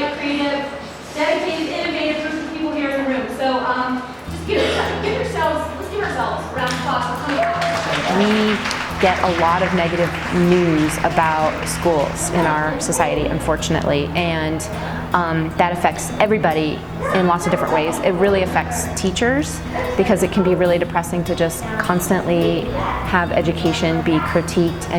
bright, creative, dedicated, innovative group of people here in the room. So just let's give ourselves a round of applause. We get a lot of negative news about schools in our society, unfortunately, and that affects everybody in lots of different ways. It really affects teachers because it can be really depressing to just constantly have education be critiqued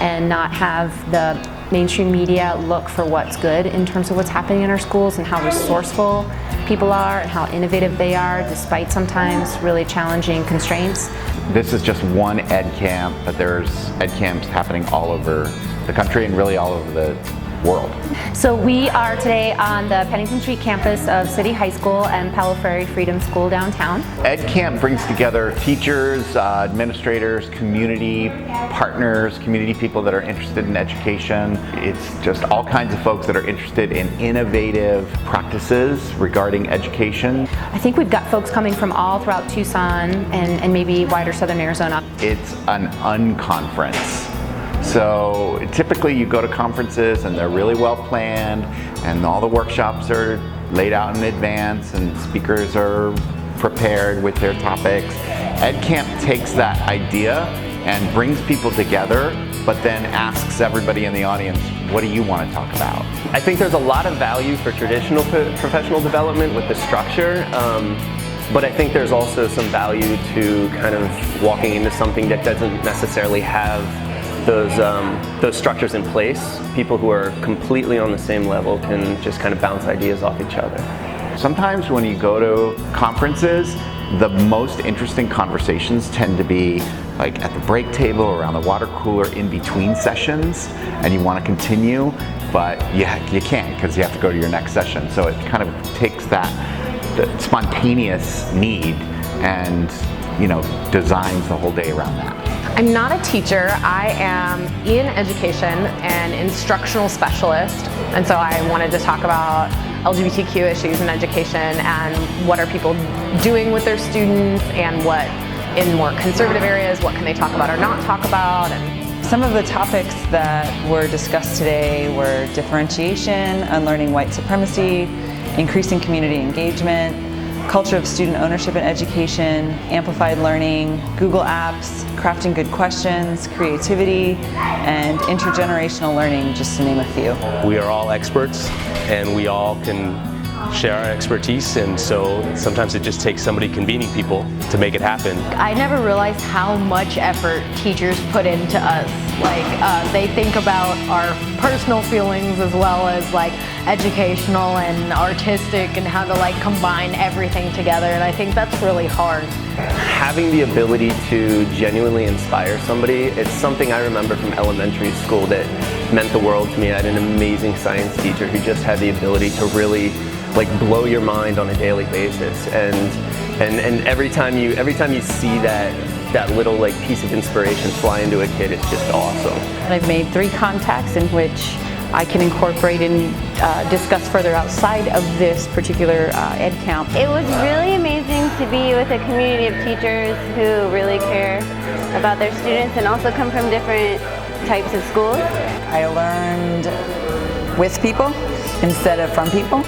and not have the mainstream media look for what's good in terms of what's happening in our schools and how resourceful people are and how innovative they are despite sometimes really challenging constraints. This is just one ed camp, but there's ed camps happening all over the country and really all over the world. So we are today on the Pennington Street campus of City High School and Palo Ferry Freedom School downtown. EdCamp brings together teachers, administrators, community partners, community people that are interested in education. It's just all kinds of folks that are interested in innovative practices regarding education. I think we've got folks coming from all throughout Tucson and maybe wider southern Arizona. It's an unconference. So typically you go to conferences and they're really well planned and all the workshops are laid out in advance and speakers are prepared with their topics. EdCamp takes that idea and brings people together, but then asks everybody in the audience, what do you want to talk about? I think there's a lot of value for traditional professional development with the structure, but I think there's also some value to kind of walking into something that doesn't necessarily have those structures in place. People who are completely on the same level can just kind of bounce ideas off each other. Sometimes when you go to conferences, the most interesting conversations tend to be like at the break table, around the water cooler, in between sessions, and you want to continue, but you can't because you have to go to your next session. So it kind of takes the spontaneous need and designs the whole day around that. I'm not a teacher. I am in education and instructional specialist, and so I wanted to talk about LGBTQ issues in education and what are people doing with their students and what in more conservative areas, what can they talk about or not talk about. And some of the topics that were discussed today were differentiation, unlearning white supremacy, increasing community engagement, culture of student ownership in education, amplified learning, Google Apps, crafting good questions, creativity, and intergenerational learning, just to name a few. We are all experts and we all can share our expertise, and so sometimes it just takes somebody convening people to make it happen. I never realized how much effort teachers put into us. They think about our personal feelings as well as educational and artistic and how to combine everything together, and I think that's really hard. Having the ability to genuinely inspire somebody, it's something I remember from elementary school that meant the world to me. I had an amazing science teacher who just had the ability to really blow your mind on a daily basis, and every time you see that little piece of inspiration fly into a kid, it's just awesome. I've made 3 contacts in which I can incorporate and discuss further outside of this particular ed camp. It was really amazing to be with a community of teachers who really care about their students and also come from different types of schools. I learned with people instead of from people.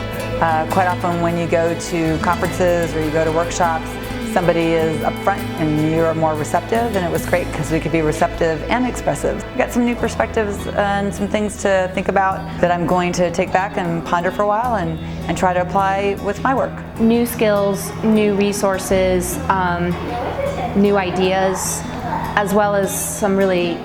Quite often when you go to conferences or you go to workshops, somebody is up front and you're more receptive, and it was great because we could be receptive and expressive. We got some new perspectives and some things to think about that I'm going to take back and ponder for a while and try to apply with my work. New skills, new resources, new ideas, as well as some really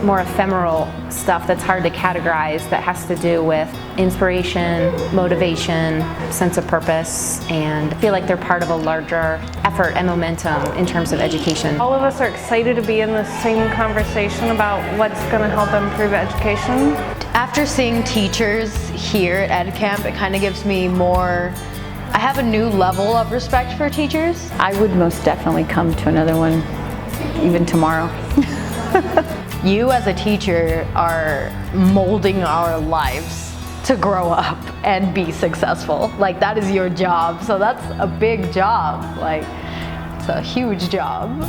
more ephemeral stuff that's hard to categorize that has to do with inspiration, motivation, sense of purpose, and I feel like they're part of a larger effort and momentum in terms of education. all of us are excited to be in the same conversation about what's going to help improve education. After seeing teachers here at EdCamp, it kind of gives me I have a new level of respect for teachers. I would most definitely come to another one, even tomorrow. You as a teacher are molding our lives to grow up and be successful. That is your job, so that's a big job. It's a huge job.